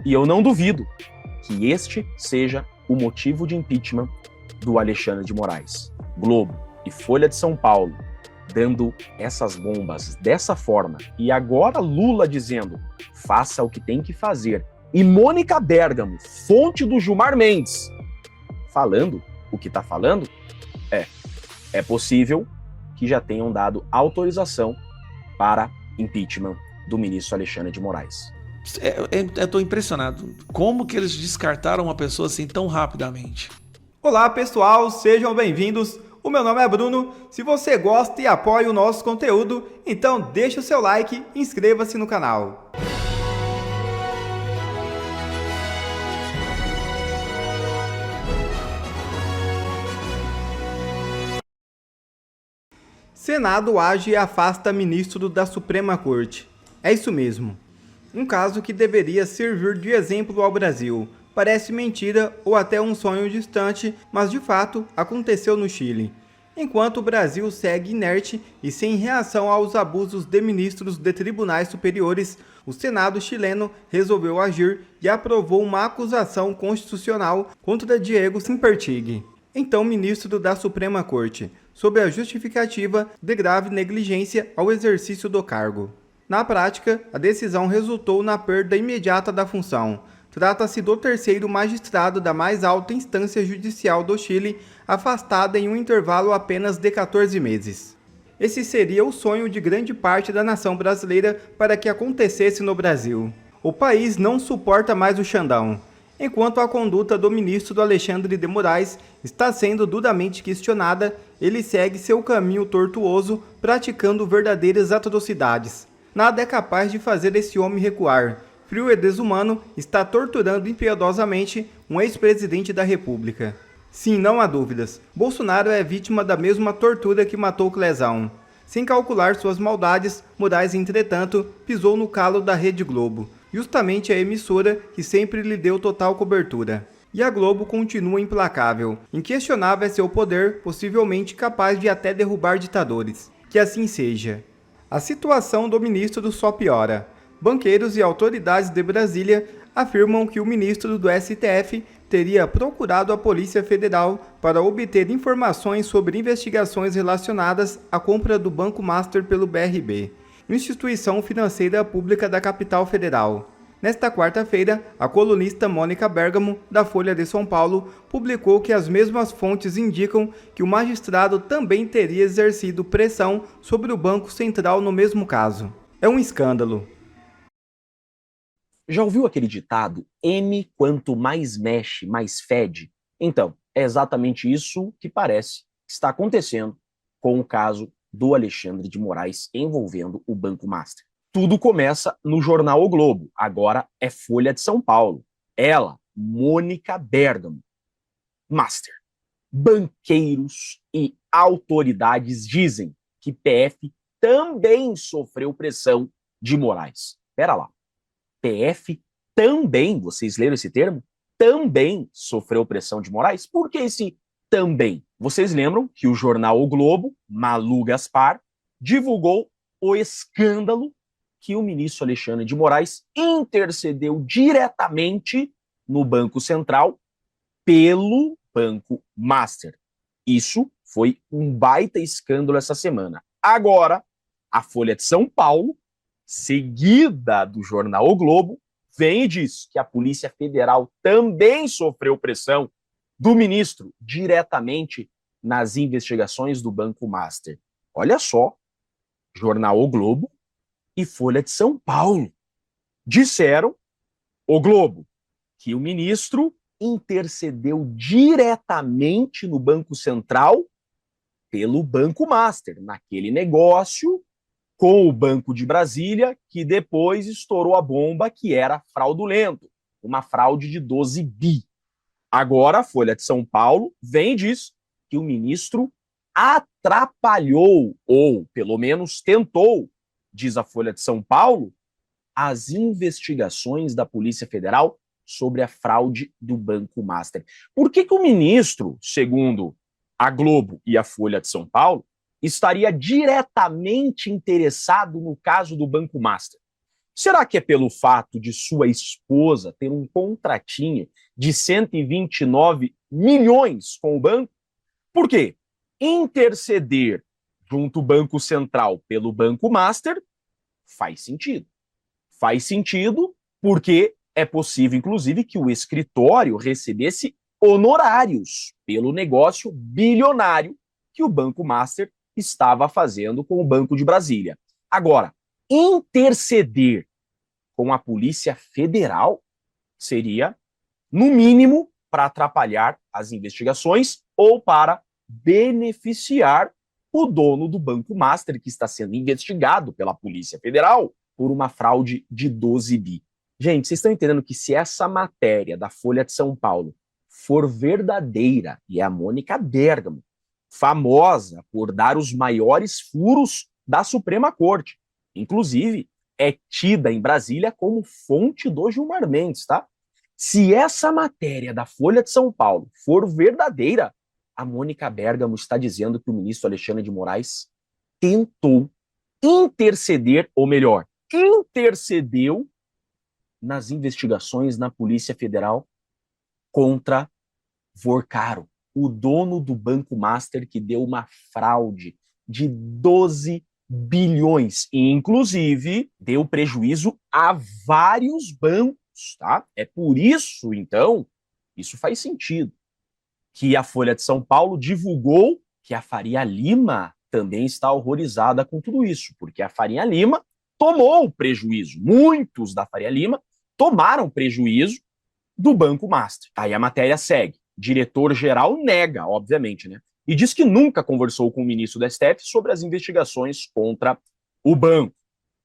E eu não duvido que este seja o motivo de impeachment do Alexandre de Moraes. Globo e Folha de São Paulo dando essas bombas dessa forma, e agora Lula dizendo, faça o que tem que fazer, e Mônica Bergamo, fonte do Gilmar Mendes, falando o que está falando, é possível que já tenham dado autorização para impeachment do ministro Alexandre de Moraes. Eu tô impressionado. Como que eles descartaram uma pessoa assim tão rapidamente? Olá pessoal, sejam bem-vindos. O meu nome é Bruno. Se você gosta e apoia o nosso conteúdo, então deixa o seu like e inscreva-se no canal. Senado age e afasta ministro da Suprema Corte. É isso mesmo. Um caso que deveria servir de exemplo ao Brasil. Parece mentira ou até um sonho distante, mas de fato aconteceu no Chile. Enquanto o Brasil segue inerte e sem reação aos abusos de ministros de tribunais superiores, o Senado chileno resolveu agir e aprovou uma acusação constitucional contra Diego Simpertig, então ministro da Suprema Corte, sob a justificativa de grave negligência ao exercício do cargo. Na prática, a decisão resultou na perda imediata da função. Trata-se do terceiro magistrado da mais alta instância judicial do Chile, afastado em um intervalo apenas de 14 meses. Esse seria o sonho de grande parte da nação brasileira para que acontecesse no Brasil. O país não suporta mais o Xandão. Enquanto a conduta do ministro Alexandre de Moraes está sendo duramente questionada, ele segue seu caminho tortuoso, praticando verdadeiras atrocidades. Nada é capaz de fazer esse homem recuar. Frio e desumano, está torturando impiedosamente um ex-presidente da República. Sim, não há dúvidas. Bolsonaro é vítima da mesma tortura que matou Clesão. Sem calcular suas maldades, Moraes, entretanto, pisou no calo da Rede Globo, justamente a emissora que sempre lhe deu total cobertura. E a Globo continua implacável. Inquestionável é seu poder, possivelmente capaz de até derrubar ditadores. Que assim seja. A situação do ministro só piora. Banqueiros e autoridades de Brasília afirmam que o ministro do STF teria procurado a Polícia Federal para obter informações sobre investigações relacionadas à compra do Banco Master pelo BRB, instituição financeira pública da capital federal. Nesta quarta-feira, a colunista Mônica Bergamo, da Folha de São Paulo, publicou que as mesmas fontes indicam que o magistrado também teria exercido pressão sobre o Banco Central no mesmo caso. É um escândalo. Já ouviu aquele ditado, M quanto mais mexe, mais fede? Então, é exatamente isso que parece que está acontecendo com o caso do Alexandre de Moraes envolvendo o Banco Master. Tudo começa no jornal O Globo, agora é Folha de São Paulo. Ela, Mônica Bergamo. Master. Banqueiros e autoridades dizem que PF também sofreu pressão de Moraes. Pera lá. PF também, vocês leram esse termo? Também sofreu pressão de Moraes? Por que esse também? Vocês lembram que o jornal O Globo, Malu Gaspar, divulgou o escândalo que o ministro Alexandre de Moraes intercedeu diretamente no Banco Central pelo Banco Master. Isso foi um baita escândalo essa semana. Agora, a Folha de São Paulo, seguida do jornal O Globo, vem e diz que a Polícia Federal também sofreu pressão do ministro diretamente nas investigações do Banco Master. Olha só, jornal O Globo e Folha de São Paulo disseram, O Globo, que o ministro intercedeu diretamente no Banco Central pelo Banco Master, naquele negócio com o Banco de Brasília, que depois estourou a bomba, que era fraudulento, uma fraude de 12 bi. Agora, a Folha de São Paulo vem e diz que o ministro atrapalhou, ou pelo menos tentou, diz a Folha de São Paulo, as investigações da Polícia Federal sobre a fraude do Banco Master. Por que o ministro, segundo a Globo e a Folha de São Paulo, estaria diretamente interessado no caso do Banco Master? Será que é pelo fato de sua esposa ter um contratinho de 129 milhões com o banco? Por quê? Interceder junto ao Banco Central pelo Banco Master faz sentido. Faz sentido porque é possível, inclusive, que o escritório recebesse honorários pelo negócio bilionário que o Banco Master estava fazendo com o Banco de Brasília. Agora, interceder com a Polícia Federal seria, no mínimo, para atrapalhar as investigações ou para beneficiar o dono do Banco Master, que está sendo investigado pela Polícia Federal por uma fraude de 12 bi. Gente, vocês estão entendendo que se essa matéria da Folha de São Paulo for verdadeira, e é a Mônica Bergamo, famosa por dar os maiores furos da Suprema Corte, inclusive é tida em Brasília como fonte do Gilmar Mendes, tá? Se essa matéria da Folha de São Paulo for verdadeira, a Mônica Bergamo está dizendo que o ministro Alexandre de Moraes tentou interceder, ou melhor, intercedeu nas investigações na Polícia Federal contra Vorcaro, o dono do Banco Master que deu uma fraude de 12 bilhões e, inclusive, deu prejuízo a vários bancos, tá? É por isso, então, isso faz sentido, que a Folha de São Paulo divulgou que a Faria Lima também está horrorizada com tudo isso, porque a Faria Lima tomou prejuízo. Muitos da Faria Lima tomaram prejuízo do Banco Master. Aí a matéria segue. Diretor-geral nega, obviamente, né? E diz que nunca conversou com o ministro do STF sobre as investigações contra o banco.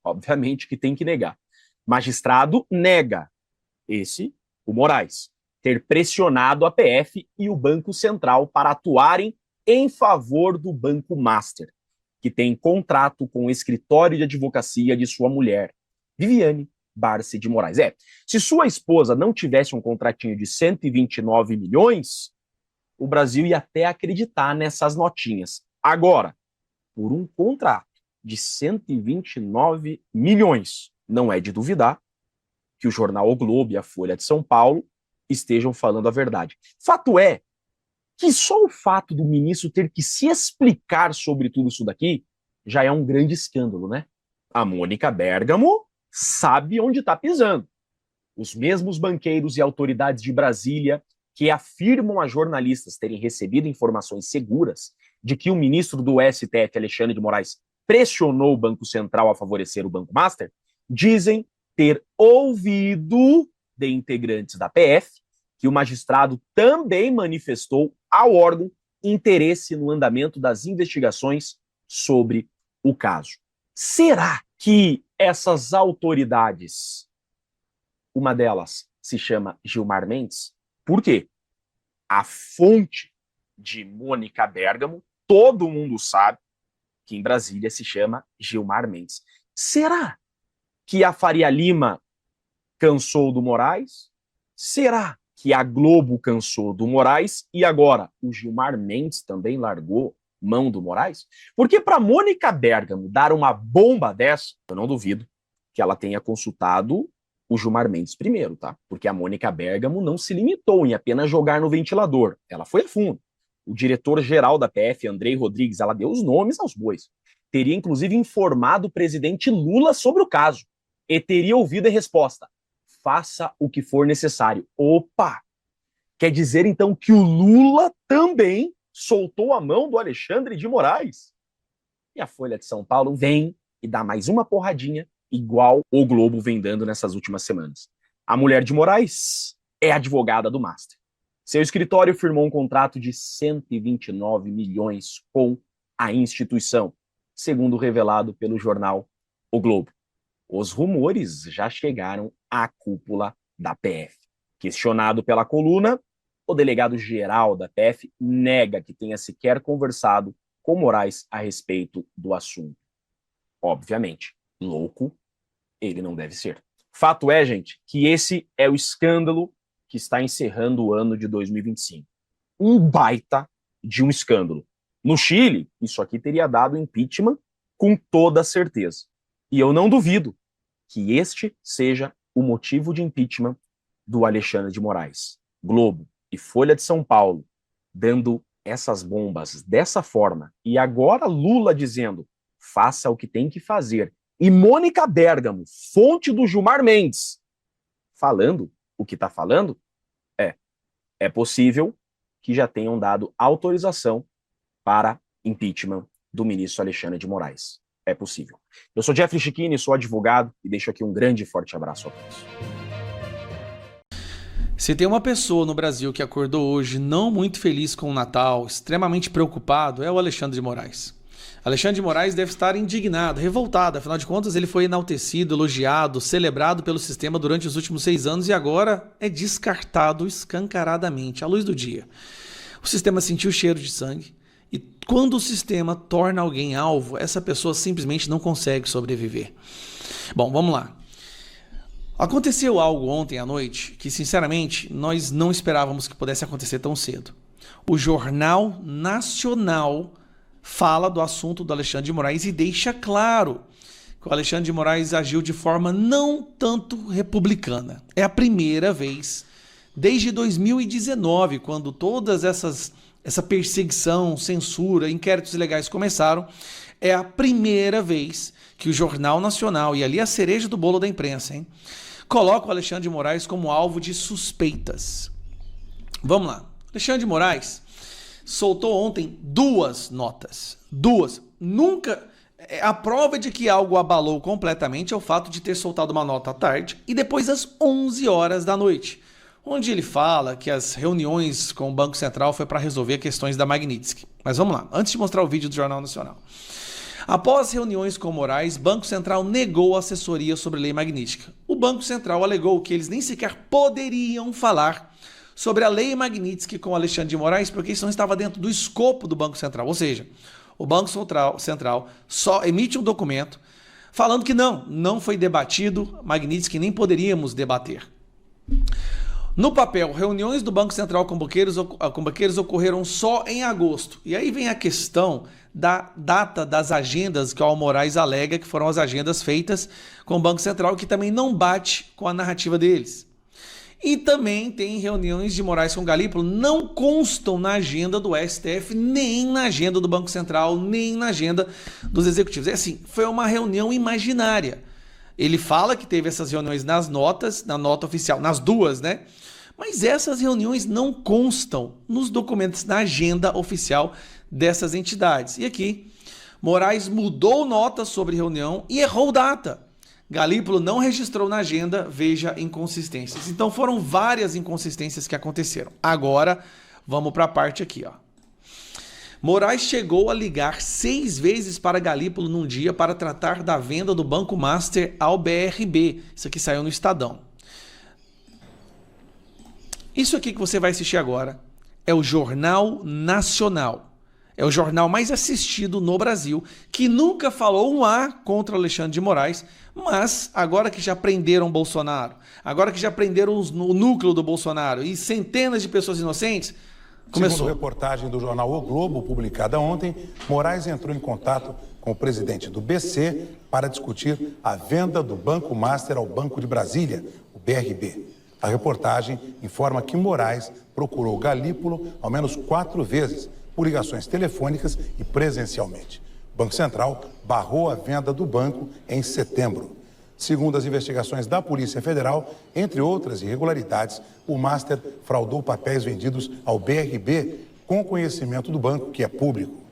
Obviamente que tem que negar. Magistrado nega. Esse, o Moraes, ter pressionado a PF e o Banco Central para atuarem em favor do Banco Master, que tem contrato com o escritório de advocacia de sua mulher, Viviane Barsi de Moraes. Se sua esposa não tivesse um contratinho de 129 milhões, o Brasil ia até acreditar nessas notinhas. Agora, por um contrato de 129 milhões, não é de duvidar que o jornal O Globo e a Folha de São Paulo estejam falando a verdade. Fato é que só o fato do ministro ter que se explicar sobre tudo isso daqui já é um grande escândalo, né? A Mônica Bergamo sabe onde está pisando. Os mesmos banqueiros e autoridades de Brasília que afirmam a jornalistas terem recebido informações seguras de que o ministro do STF, Alexandre de Moraes, pressionou o Banco Central a favorecer o Banco Master, dizem ter ouvido de integrantes da PF que o magistrado também manifestou ao órgão interesse no andamento das investigações sobre o caso. Será que essas autoridades, uma delas se chama Gilmar Mendes? Por quê? A fonte de Mônica Bergamo, todo mundo sabe que em Brasília se chama Gilmar Mendes. Será que a Faria Lima cansou do Moraes? Será que a Globo cansou do Moraes e agora o Gilmar Mendes também largou mão do Moraes? Porque para Mônica Bergamo dar uma bomba dessa, eu não duvido que ela tenha consultado o Gilmar Mendes primeiro, tá? Porque a Mônica Bergamo não se limitou em apenas jogar no ventilador, ela foi a fundo. O diretor-geral da PF, Andrei Rodrigues, ela deu os nomes aos bois. Teria inclusive informado o presidente Lula sobre o caso e teria ouvido a resposta: faça o que for necessário. Opa! Quer dizer, então, que o Lula também soltou a mão do Alexandre de Moraes? E a Folha de São Paulo vem e dá mais uma porradinha, igual o Globo vem dando nessas últimas semanas. A mulher de Moraes é advogada do Master. Seu escritório firmou um contrato de 129 milhões com a instituição, segundo revelado pelo jornal O Globo. Os rumores já chegaram à cúpula da PF. Questionado pela coluna, o delegado-geral da PF nega que tenha sequer conversado com Moraes a respeito do assunto. Obviamente, louco ele não deve ser. Fato é, gente, que esse é o escândalo que está encerrando o ano de 2025. Um baita de um escândalo. No Chile, isso aqui teria dado impeachment com toda certeza. E eu não duvido que este seja o motivo de impeachment do Alexandre de Moraes. Globo e Folha de São Paulo dando essas bombas dessa forma, e agora Lula dizendo, faça o que tem que fazer, e Mônica Bergamo, fonte do Gilmar Mendes, falando o que está falando, é possível que já tenham dado autorização para impeachment do ministro Alexandre de Moraes. É possível. Eu sou Jeffrey Chiquini, sou advogado, e deixo aqui um grande e forte abraço a todos. Se tem uma pessoa no Brasil que acordou hoje não muito feliz com o Natal, extremamente preocupado, é o Alexandre de Moraes. Alexandre de Moraes deve estar indignado, revoltado, afinal de contas ele foi enaltecido, elogiado, celebrado pelo sistema durante os últimos 6 anos e agora é descartado escancaradamente, à luz do dia. O sistema sentiu o cheiro de sangue e quando o sistema torna alguém alvo, essa pessoa simplesmente não consegue sobreviver. Bom, vamos lá. Aconteceu algo ontem à noite que, sinceramente, nós não esperávamos que pudesse acontecer tão cedo. O Jornal Nacional fala do assunto do Alexandre de Moraes e deixa claro que o Alexandre de Moraes agiu de forma não tanto republicana. É a primeira vez, desde 2019, quando todas essa perseguição, censura, inquéritos ilegais começaram, é a primeira vez que o Jornal Nacional, e ali a cereja do bolo da imprensa, coloca o Alexandre de Moraes como alvo de suspeitas. Vamos lá. Alexandre de Moraes soltou ontem 2 notas. 2. Nunca... A prova de que algo abalou completamente é o fato de ter soltado uma nota à tarde e depois às 11 horas da noite, onde ele fala que as reuniões com o Banco Central foi para resolver questões da Magnitsky. Mas vamos lá, antes de mostrar o vídeo do Jornal Nacional. Após reuniões com Moraes, Banco Central negou a assessoria sobre a lei Magnitsky. O Banco Central alegou que eles nem sequer poderiam falar sobre a lei Magnitsky com Alexandre de Moraes, porque isso não estava dentro do escopo do Banco Central. Ou seja, o Banco Central só emite um documento falando que não foi debatido Magnitsky, nem poderíamos debater. No papel, reuniões do Banco Central com banqueiros ocorreram só em agosto. E aí vem a questão da data das agendas que o Moraes alega que foram as agendas feitas com o Banco Central, que também não bate com a narrativa deles. E também tem reuniões de Moraes com Galípolo, não constam na agenda do STF, nem na agenda do Banco Central, nem na agenda dos executivos. É assim, foi uma reunião imaginária. Ele fala que teve essas reuniões nas notas, na nota oficial, nas 2, né? Mas essas reuniões não constam nos documentos, na agenda oficial dessas entidades. E aqui, Moraes mudou nota sobre reunião e errou data. Galípolo não registrou na agenda, veja inconsistências. Então foram várias inconsistências que aconteceram. Agora, vamos para a parte aqui, ó. Moraes chegou a ligar 6 vezes para Galípolo num dia para tratar da venda do Banco Master ao BRB. Isso aqui saiu no Estadão. Isso aqui que você vai assistir agora é o Jornal Nacional. É o jornal mais assistido no Brasil, que nunca falou um A contra Alexandre de Moraes, mas agora que já prenderam Bolsonaro, agora que já prenderam o núcleo do Bolsonaro e centenas de pessoas inocentes, começou. Segundo reportagem do jornal O Globo, publicada ontem, Moraes entrou em contato com o presidente do BC para discutir a venda do Banco Master ao Banco de Brasília, o BRB. A reportagem informa que Moraes procurou Galípolo ao menos 4 vezes, por ligações telefônicas e presencialmente. O Banco Central barrou a venda do banco em setembro. Segundo as investigações da Polícia Federal, entre outras irregularidades, o Master fraudou papéis vendidos ao BRB com conhecimento do banco, que é público.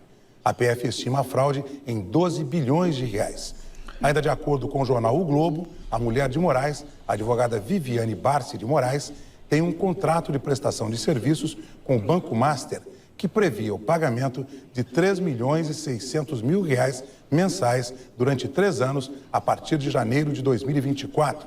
A PF estima a fraude em 12 bilhões de reais. Ainda de acordo com o jornal O Globo, a mulher de Moraes, a advogada Viviane Barsi de Moraes, tem um contrato de prestação de serviços com o Banco Master, que previa o pagamento de 3 milhões e 600 mil reais mensais durante 3 anos, a partir de janeiro de 2024.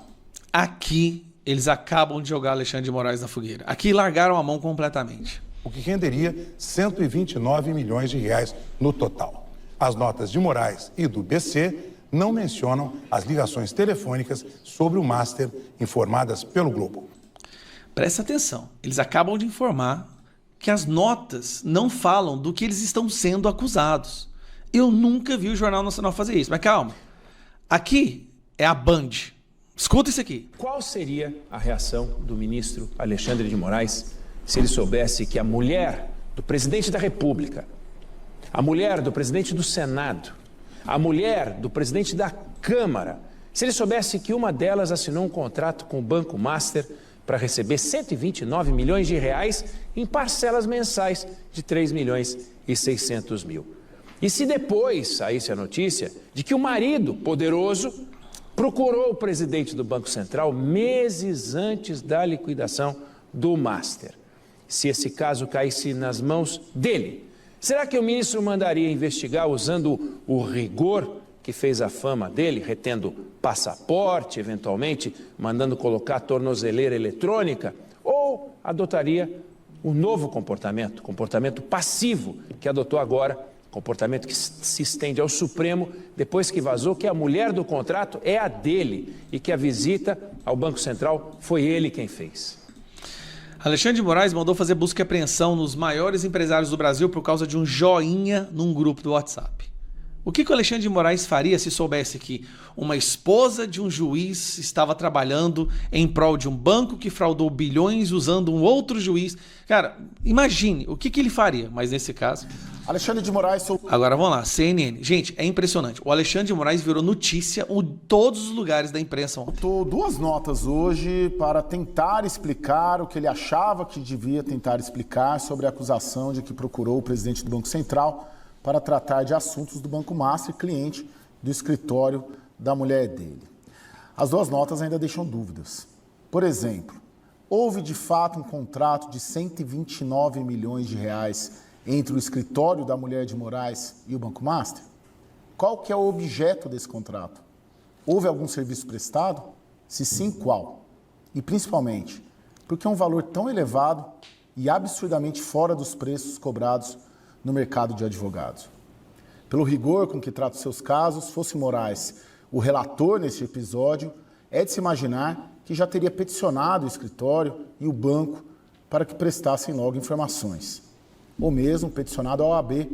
Aqui, eles acabam de jogar Alexandre de Moraes na fogueira. Aqui largaram a mão completamente. O que renderia 129 milhões de reais no total. As notas de Moraes e do BC não mencionam as ligações telefônicas sobre o Master informadas pelo Globo. Presta atenção, eles acabam de informar que as notas não falam do que eles estão sendo acusados. Eu nunca vi o Jornal Nacional fazer isso, mas calma. Aqui é a Band, Escuta isso aqui. Qual seria a reação do ministro Alexandre de Moraes se ele soubesse que a mulher do presidente da República, a mulher do presidente do Senado, a mulher do presidente da Câmara, se ele soubesse que uma delas assinou um contrato com o Banco Master para receber 129 milhões de reais em parcelas mensais de 3 milhões e 600 mil. E se depois saísse a notícia de que o marido poderoso procurou o presidente do Banco Central meses antes da liquidação do Master. Se esse caso caísse nas mãos dele, será que o ministro mandaria investigar usando o rigor que fez a fama dele, retendo passaporte, eventualmente mandando colocar tornozeleira eletrônica, ou adotaria o novo comportamento passivo que adotou agora, comportamento que se estende ao Supremo depois que vazou que a mulher do contrato é a dele e que a visita ao Banco Central foi ele quem fez? Alexandre de Moraes mandou fazer busca e apreensão nos maiores empresários do Brasil por causa de um joinha num grupo do WhatsApp. O que o Alexandre de Moraes faria se soubesse que uma esposa de um juiz estava trabalhando em prol de um banco que fraudou bilhões usando um outro juiz? Cara, imagine o que ele faria, mas nesse caso... Alexandre de Moraes... Agora vamos lá, CNN. Gente, é impressionante. O Alexandre de Moraes virou notícia em todos os lugares da imprensa ontem. Soltou 2 notas hoje para tentar explicar o que ele achava que devia tentar explicar sobre a acusação de que procurou o presidente do Banco Central para tratar de assuntos do Banco Master, cliente do escritório da mulher dele. As 2 notas ainda deixam dúvidas. Por exemplo, houve de fato um contrato de 129 milhões de reais entre o escritório da mulher de Moraes e o Banco Master? Qual que é o objeto desse contrato? Houve algum serviço prestado? Se sim, qual? E principalmente, por que um valor tão elevado e absurdamente fora dos preços cobrados no mercado de advogados? Pelo rigor com que trata os seus casos, fosse Moraes o relator neste episódio, é de se imaginar que já teria peticionado o escritório e o banco para que prestassem logo informações. Ou mesmo peticionado à OAB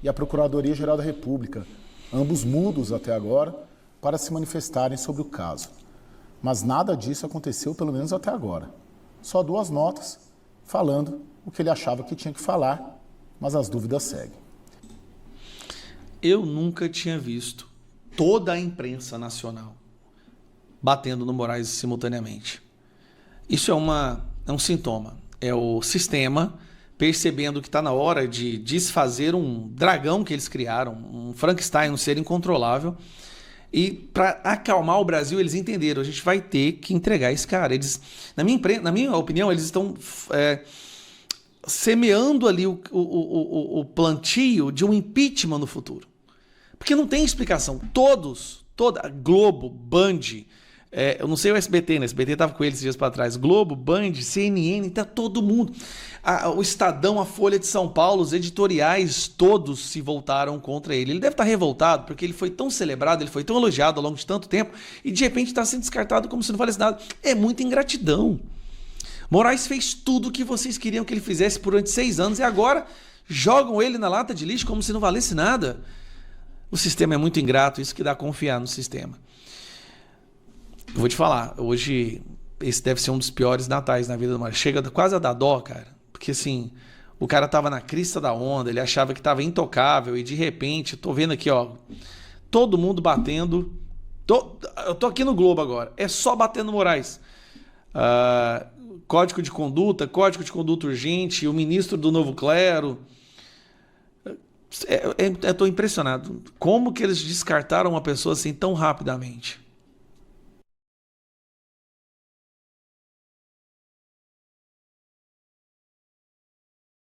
e à Procuradoria-Geral da República, ambos mudos até agora, para se manifestarem sobre o caso. Mas nada disso aconteceu, pelo menos até agora. Só 2 notas falando o que ele achava que tinha que falar, mas as dúvidas seguem. Eu nunca tinha visto toda a imprensa nacional batendo no Moraes simultaneamente. Isso é um sintoma. É o sistema percebendo que está na hora de desfazer um dragão que eles criaram, um Frankenstein, um ser incontrolável. E para acalmar o Brasil, eles entenderam, a gente vai ter que entregar esse cara. Eles, na minha opinião, eles estão semeando ali o plantio de um impeachment no futuro. Porque não tem explicação. Toda Globo, Band, eu não sei o SBT, né? O SBT estava com eles esses dias para trás. Globo, Band, CNN, tá todo mundo. O Estadão, a Folha de São Paulo, os editoriais, todos se voltaram contra ele. Ele deve estar revoltado porque ele foi tão celebrado, ele foi tão elogiado ao longo de tanto tempo e de repente está sendo descartado como se não valesse nada. É muita ingratidão. Moraes fez tudo o que vocês queriam que ele fizesse durante 6 anos e agora jogam ele na lata de lixo como se não valesse nada. O sistema é muito ingrato, isso que dá a confiar no sistema. Eu vou te falar, hoje esse deve ser um dos piores natais na vida do Moraes. Chega quase a dar dó, cara. Porque assim, o cara tava na crista da onda, ele achava que tava intocável e de repente, eu tô vendo aqui, ó, todo mundo batendo. Eu tô aqui no Globo agora, é só batendo no Moraes. Código de conduta urgente, o ministro do Novo Clero. Eu tô impressionado. Como que eles descartaram uma pessoa assim tão rapidamente?